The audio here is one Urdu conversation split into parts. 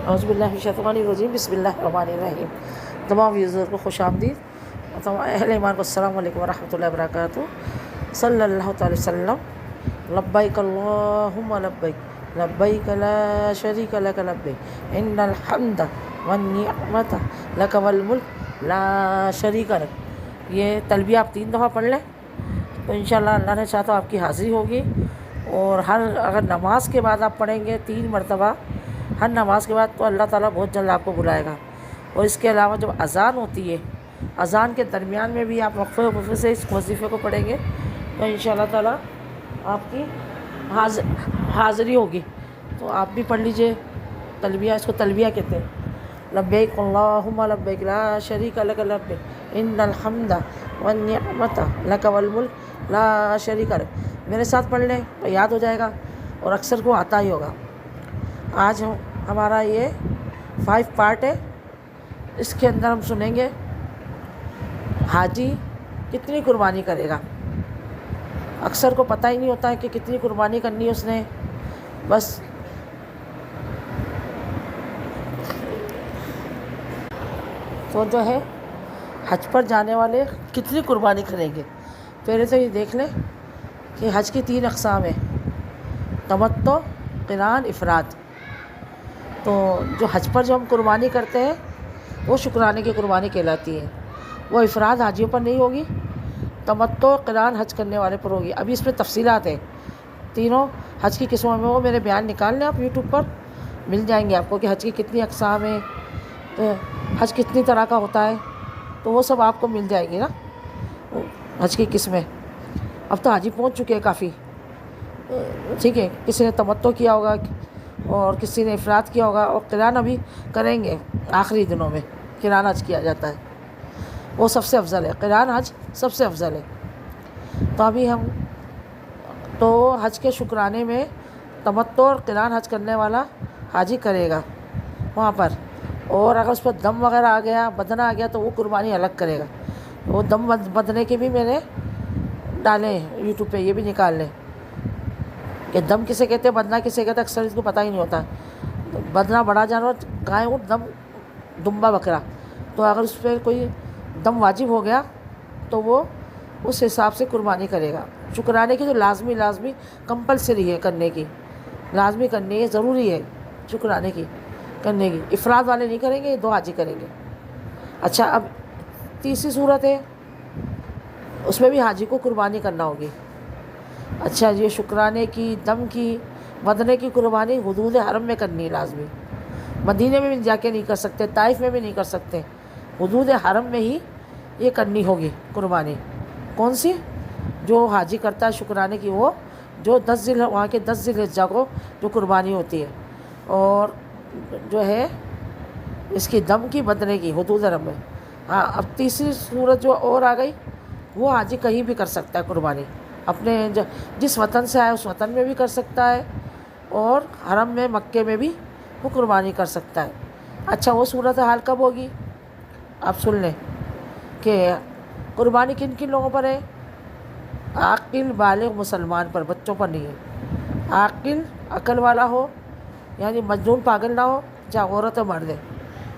اعوذ باللہ من الشیطان الرجیم، بسم اللہ الرحمن الرحیم۔ تمام ویوزر کو خوش آمدید اور تمام اہل ایمان کو السلام علیکم ورحمۃ اللہ وبرکاتہ۔ صلی اللہ تعالی وسلم۔ لبیک اللہم لبیک، لبیک لا شریک لک لبیک، ان الحمد والنعمت لک والملک لا شریک لک۔ یہ تلبیہ آپ 3 دفعہ پڑھ لیں تو انشاءاللہ اللہ نے چاہا تو آپ کی حاضری ہوگی۔ اور اگر نماز کے بعد آپ پڑھیں گے 3 مرتبہ ہر نماز کے بعد تو اللہ تعالیٰ بہت جلد آپ کو بلائے گا۔ اور اس کے علاوہ جب اذان ہوتی ہے، اذان کے درمیان میں بھی آپ وقفے سے اس وظیفے کو پڑھیں گے تو انشاءاللہ تعالیٰ آپ کی حاضری ہوگی۔ تو آپ بھی پڑھ لیجئے تلبیہ، اس کو تلبیہ کہتے ہیں۔ لبیک اللہم لبیک لا شریک لک لبیک، ان الحمد والنعمت لک والملک لا شریک لک۔ میرے ساتھ پڑھ لیں تو یاد ہو جائے گا اور اکثر کو آتا ہی ہوگا۔ آج ہمارا یہ 5 پارٹ ہے، اس کے اندر ہم سنیں گے حاجی کتنی قربانی کرے گا۔ اکثر کو پتہ ہی نہیں ہوتا ہے کہ کتنی قربانی کرنی ہے اس نے، بس تو جو ہے حج پر جانے والے کتنی قربانی کریں گے۔ پہلے تو یہ دیکھ لیں کہ حج کی 3 اقسام ہیں، تمتع، قران، افراد۔ تو جو حج پر جو ہم قربانی کرتے ہیں وہ شکرانے کی قربانی کہلاتی ہے، وہ افراد حاجیوں پر نہیں ہوگی، تمتع، قران حج کرنے والے پر ہوگی۔ ابھی اس میں تفصیلات ہیں تینوں حج کی قسموں میں، وہ میرے بیان نکال لیں آپ یوٹیوب پر، مل جائیں گے آپ کو کہ حج کی کتنی اقسام ہیں، حج کتنی طرح کا ہوتا ہے، تو وہ سب آپ کو مل جائے گی نا حج کی قسمیں۔ اب تو حاجی پہنچ چکے ہیں کافی، ٹھیک ہے، کسی نے تمتع کیا ہوگا اور کسی نے افراد کیا ہوگا، اور قران ابھی کریں گے آخری دنوں میں، قران حج کیا جاتا ہے، وہ سب سے افضل ہے، قران حج سب سے افضل ہے۔ تو ابھی ہم تو حج کے شکرانے میں تمتع اور قران حج کرنے والا حاجی کرے گا وہاں پر، اور اگر اس پر دم وغیرہ آ گیا، بدنا آ گیا تو وہ قربانی الگ کرے گا۔ وہ دم بدنے کے بھی میں نے ڈالے ہیں یوٹیوب پہ، یہ بھی نکال لیں کہ دم کسے کہتے ہیں، بدنا کسے کہتے ہیں، اکثر اس کو پتہ ہی نہیں ہوتا۔ بدنا بڑا جانور گائے، اونٹ، دم دمبا بکرا، تو اگر اس پہ کوئی دم واجب ہو گیا تو وہ اس حساب سے قربانی کرے گا۔ شکرانے کی تو لازمی کمپلسری ہے کرنے کی، لازمی کرنی ہے، ضروری ہے شکرانے کی کرنے کی۔ افراد والے نہیں کریں گے، یہ 2 حاجی کریں گے۔ اچھا، اب تیسری صورت ہے، اس میں بھی حاجی کو قربانی کرنا ہوگی۔ اچھا، یہ شکرانے کی، دم کی، بدنے کی قربانی حدود حرم میں کرنی ہے لازمی۔ مدینے میں بھی جا کے نہیں کر سکتے، طائف میں بھی نہیں کر سکتے، حدود حرم میں ہی یہ کرنی ہوگی قربانی۔ کون سی؟ جو حاجی کرتا ہے شکرانے کی، وہ جو وہاں کے 10 ذی الحجہ کو جو قربانی ہوتی ہے، اور جو ہے اس کی دم کی، بدنے کی، حدود حرم میں۔ ہاں، اب تیسری صورت جو اور آ گئی، وہ حاجی کہیں بھی کر سکتا ہے قربانی، اپنے جس وطن سے آئے اس وطن میں بھی کر سکتا ہے، اور حرم میں، مکے میں بھی وہ قربانی کر سکتا ہے۔ اچھا، وہ صورت حال کب ہوگی آپ سن لیں کہ قربانی کن کن لوگوں پر ہے؟ عاقل بالغ مسلمان پر، بچوں پر نہیں ہے۔ عاقل، عقل والا ہو، یعنی مجنون پاگل نہ ہو، چاہے عورت ہو مرد ہے۔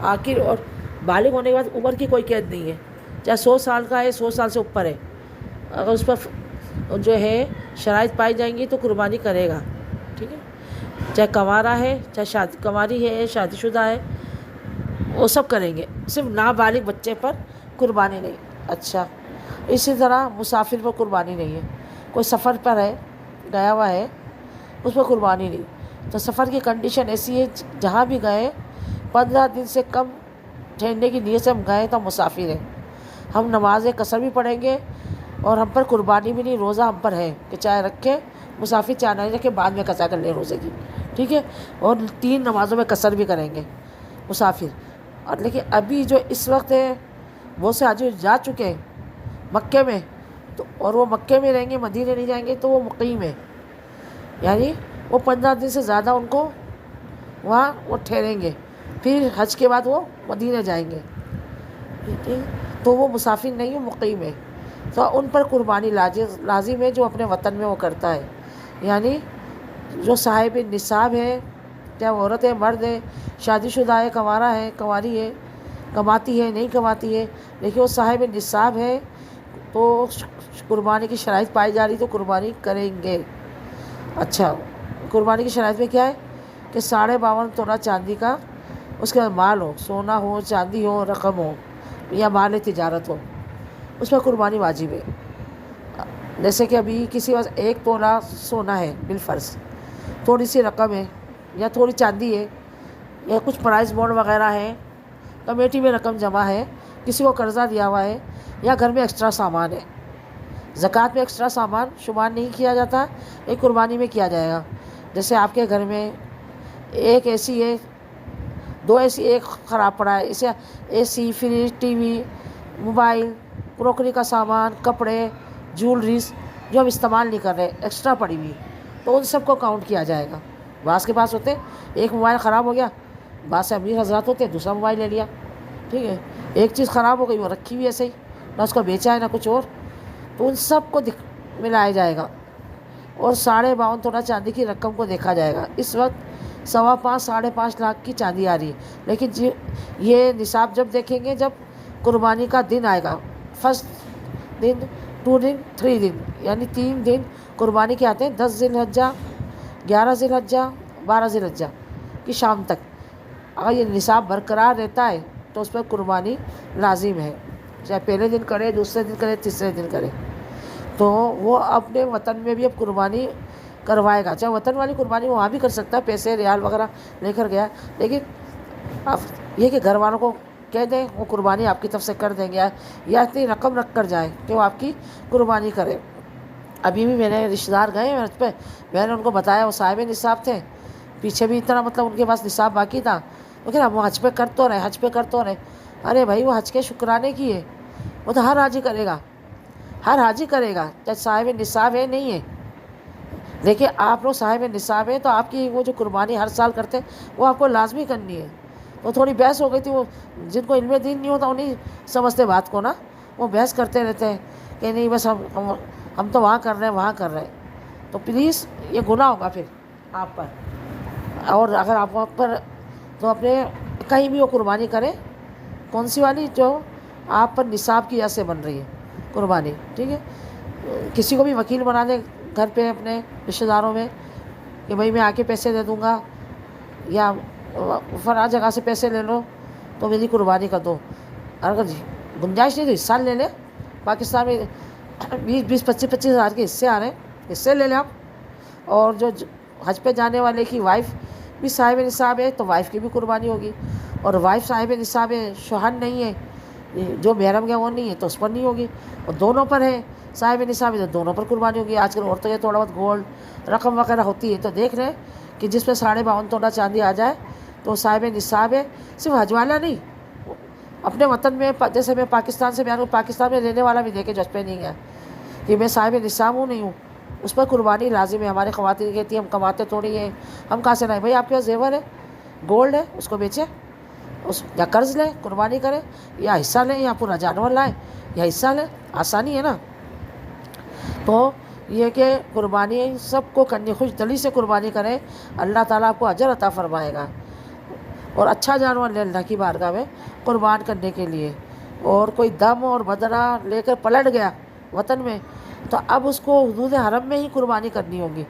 عاقل اور بالغ ہونے کے بعد عمر کی کوئی قید نہیں ہے، چاہے 100 سال کا ہے، 100 سال سے اوپر ہے، اگر اس پر جو ہے شرائط پائی جائیں گی تو قربانی کرے گا، ٹھیک ہے۔ چاہے کنوارا ہے، چاہے کنواری ہے، شادی شدہ ہے، وہ سب کریں گے، صرف نابالغ بچے پر قربانی نہیں۔ اچھا، اسی طرح مسافر پر قربانی نہیں ہے، کوئی سفر پر ہے، گیا ہوا ہے، اس پر قربانی نہیں۔ تو سفر کی کنڈیشن ایسی ہے، جہاں بھی گئے 15 دن سے کم ٹھہرنے کی نیت سے ہم گئے تو ہم مسافر ہیں، ہم نماز قصر بھی پڑھیں گے، اور ہم پر قربانی بھی نہیں، روزہ ہم پر ہے کہ چاہے رکھے مسافر، چاہے نہیں رکھے، بعد میں قضا کر لیں روزے کی، ٹھیک ہے۔ اور 3 نمازوں میں قصر بھی کریں گے مسافر۔ اور لیکن ابھی جو اس وقت ہے، بہت سے حاجی جا چکے ہیں مکے میں، تو اور وہ مکے میں رہیں گے، مدینے نہیں جائیں گے، تو وہ مقیم ہے، یعنی وہ 15 دن سے زیادہ ان کو وہاں وہ ٹھہریں گے، پھر حج کے بعد وہ مدینے جائیں گے، تو وہ مسافر نہیں، وہ مقیم ہے۔ تو ان پر قربانی لازم ہے جو اپنے وطن میں وہ کرتا ہے، یعنی جو صاحب نصاب ہے چاہے وہ عورت ہے مرد ہے، شادی شدہ ہے، کنوارا ہے، کنواری ہے، کماتی ہے نہیں کماتی ہے، لیکن وہ صاحب نصاب ہے تو قربانی کی شرائط پائی جا رہی تو قربانی کریں گے۔ اچھا، قربانی کی شرائط میں کیا ہے کہ 52.5 تولہ چاندی کا اس کے مال ہو، سونا ہو، چاندی ہو، رقم ہو یا مال تجارت ہو، اس میں قربانی واجب ہے۔ جیسے کہ ابھی کسی پاس 1 تولہ سونا ہے بالفرض، تھوڑی سی رقم ہے یا تھوڑی چاندی ہے یا کچھ پرائز بانڈ وغیرہ ہے، کمیٹی میں رقم جمع ہے، کسی کو قرضہ دیا ہوا ہے، یا گھر میں ایکسٹرا سامان ہے۔ زکوٰۃ میں ایکسٹرا سامان شمار نہیں کیا جاتا، ایک قربانی میں کیا جائے گا۔ جیسے آپ کے گھر میں ایک اے سی ہے، 2 اے سی، ایک خراب پڑا ہے، اسے A C, fridge, T V, mobile, crockery کا سامان، کپڑے، جولریز جو ہم استعمال نہیں کر رہے، ایکسٹرا پڑی ہوئی، تو ان سب کو کاؤنٹ کیا جائے گا۔ بعض کے پاس ہوتے ایک موبائل خراب ہو گیا، بعض سے امیر حضرات ہوتے دوسرا موبائل لے لیا، ٹھیک ہے، ایک چیز خراب ہو گئی وہ رکھی ہوئی ایسے ہی، نہ اس کو بیچا ہے نہ کچھ اور، تو ان سب کو ملایا جائے گا اور 52.5 تولہ چاندی کی رقم کو دیکھا جائے گا۔ اس وقت 5.25 ساڑھے 5 لاکھ کی چاندی آ رہی ہے، لیکن یہ نصاب جب دیکھیں گے جب قربانی کا دن آئے گا، فرسٹ دن، 2 دن، 3 دن، یعنی 3 دن قربانی کے آتے ہیں، 10 ذی الحجہ، 11 ذی الحجہ، 12 ذی الحجہ کی شام تک۔ اگر یہ نصاب برقرار رہتا ہے تو اس پر قربانی لازم ہے، چاہے پہلے دن کرے، دوسرے دن کرے، تیسرے دن کرے، تو وہ اپنے وطن میں بھی اب قربانی کروائے گا۔ چاہے وطن والی قربانی وہاں بھی کر سکتا ہے، پیسے ریال وغیرہ لے کر گیا، لیکن اب یہ کہ گھر والوں کو کہہ دیں وہ قربانی آپ کی طرف سے کر دیں گے، یا اتنی رقم رکھ کر جائیں کہ وہ آپ کی قربانی کرے۔ ابھی بھی میرے رشتہ دار گئے ہیں پہ، میں نے ان کو بتایا، وہ صاحب نصاب تھے، پیچھے بھی اتنا مطلب ان کے پاس نصاب باقی تھا، لیکن اب وہ حج پہ کر تو رہے، حج پہ کر تو رہے۔ ارے بھائی وہ حج کے شکرانے کی ہے، وہ تو ہر حاجی کرے گا، ہر حاجی کرے گا، چاہے صاحب نصاب ہے نہیں ہے، لیکن آپ لوگ صاحب نصاب ہیں تو آپ کی وہ جو قربانی ہر سال کرتے ہیں وہ آپ کو لازمی کرنی ہے۔ تو تھوڑی بحث ہو گئی تھی، وہ جن کو علم دین نہیں ہوتا انہیں سمجھتے بات کو نا، وہ بحث کرتے رہتے ہیں کہ نہیں بس ہم تو وہاں کر رہے ہیں، وہاں کر رہے ہیں، تو پلیز یہ گناہ ہوگا پھر آپ پر، اور اگر آپ وہاں پر تو اپنے کہیں بھی وہ قربانی کریں، کون سی والی جو آپ پر نصاب کی وجہ سے بن رہی ہے قربانی، ٹھیک ہے۔ کسی کو بھی وکیل بنا دیں گھر پہ اپنے رشتہ داروں میں کہ بھائی میں آ کے پیسے دے دوں گا، یا فلاں جگہ سے پیسے لے لو تو میری قربانی کر دو، اگر گنجائش نہیں تو حصہ لے لیں۔ پاکستان میں 20 25 ہزار کے حصے آ رہے ہیں، حصے لے لیں آپ۔ اور جو حج پہ جانے والے کی وائف بھی صاحب نصاب ہے تو وائف کی بھی قربانی ہوگی، اور وائف صاحب نصاب ہے، شوہر نہیں ہے، جو محرم گیا وہ نہیں ہے تو اس پر نہیں ہوگی، اور دونوں پر ہے صاحب نصاب ہے تو دونوں پر قربانی ہوگی۔ آج کل عورتوں کے تھوڑا بہت گولڈ رقم وغیرہ ہوتی ہے تو دیکھ رہے ہیں کہ جس پہ 52.5 تولہ چاندی آ جائے تو صاحب نصاب ہے۔ صرف حج والا نہیں، اپنے وطن میں، جیسے میں پاکستان سے بیان ہوں، پاکستان میں رہنے والا بھی دیکھے جو حج پہ نہیں گیا کہ میں صاحب نصاب ہوں نہیں ہوں، اس پر قربانی لازم ہے۔ ہمارے خواتین کہتی ہیں ہم کماتے تھوڑی ہیں، ہم کہاں سے لائیں؟ بھائی آپ کے پاس زیور ہے، گولڈ ہے، اس کو بیچیں، یا قرض لیں، قربانی کریں، یا حصہ لیں، یا پورا جانور لائیں یا حصہ لیں، آسانی ہے نا۔ تو یہ کہ قربانی سب کو کرنی، خوش دلی سے قربانی کریں، اللہ تعالیٰ آپ کو اجر عطا فرمائے گا، اور اچھا جانور لے اللہ کی بارگاہ میں قربان کرنے کے لیے۔ اور کوئی دم اور بدنہ لے کر پلٹ گیا وطن میں تو اب اس کو حدود حرم میں ہی قربانی کرنی ہوگی۔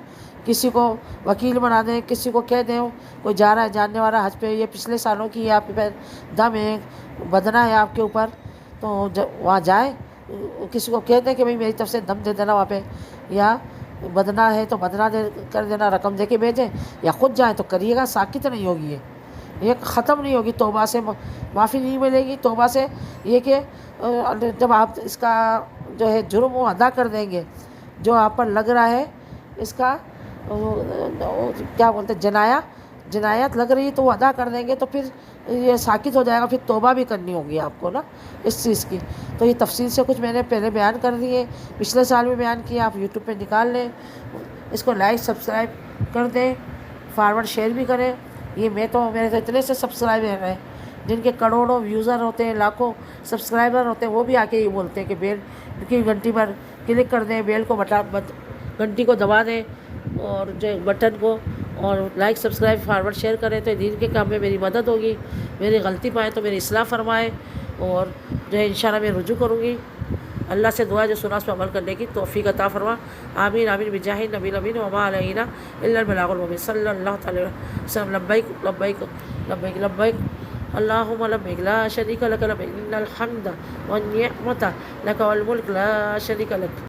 کسی کو وکیل بنا دیں، کسی کو کہہ دیں کوئی جا رہا ہے جاننے والا حج پہ، یہ پچھلے سالوں کی ہے، آپ کے دم ہے، بدنہ ہے آپ کے اوپر، تو وہاں جائیں، کسی کو کہہ دیں کہ بھائی میری طرف سے دم دے دینا وہاں پہ، یا بدنہ ہے تو بدنہ دے کر دینا، رقم دے کے بھیجیں، یا خود جائیں تو کریے گا، ساکت نہیں ہوگی، یہ ختم نہیں ہوگی، توبہ سے معافی نہیں ملے گی۔ توبہ سے یہ کہ جب آپ اس کا جو ہے جرم وہ ادا کر دیں گے، جو آپ پر لگ رہا ہے، اس کا کیا بولتے ہیں، جنایت لگ رہی ہے تو وہ ادا کر دیں گے، تو پھر یہ ساکت ہو جائے گا، پھر توبہ بھی کرنی ہوگی آپ کو نا اس چیز کی۔ تو یہ تفصیل سے کچھ میں نے پہلے بیان کر دیے، پچھلے سال میں بیان کیا، آپ یوٹیوب پہ نکال لیں، اس کو لائک سبسکرائب کر دیں، فارورڈ شیئر بھی کریں۔ یہ میرے تو اتنے سے سبسکرائبر ہیں جن کے کروڑوں ویوزر ہوتے ہیں، لاکھوں سبسکرائبر ہوتے ہیں، وہ بھی آ کے یہ بولتے ہیں کہ بیل کی گھنٹی پر کلک کر دیں، بیل کو گھنٹی کو دبا دیں، اور جو بٹن کو اور لائک سبسکرائب فارورڈ شیئر کریں تو دین کے کام میں میری مدد ہوگی. میری غلطی پائے تو میری اصلاح فرمائے، اور جو ہے انشاءاللہ میں رجوع کروں گی. اللہ سے دعا جو سنا اس پہ عمل کرنے کی توفیق عطا فرما. آمین آمین بجاہ نبی الامین وما علینا الا البلاغ المبین صلی اللہ تعالی وسلم. لبیک لبیک لبیک لبیک اللہم لبیک لا شریک لک لبیک ان الحمد والنعمت لک والملک لا شریک لک.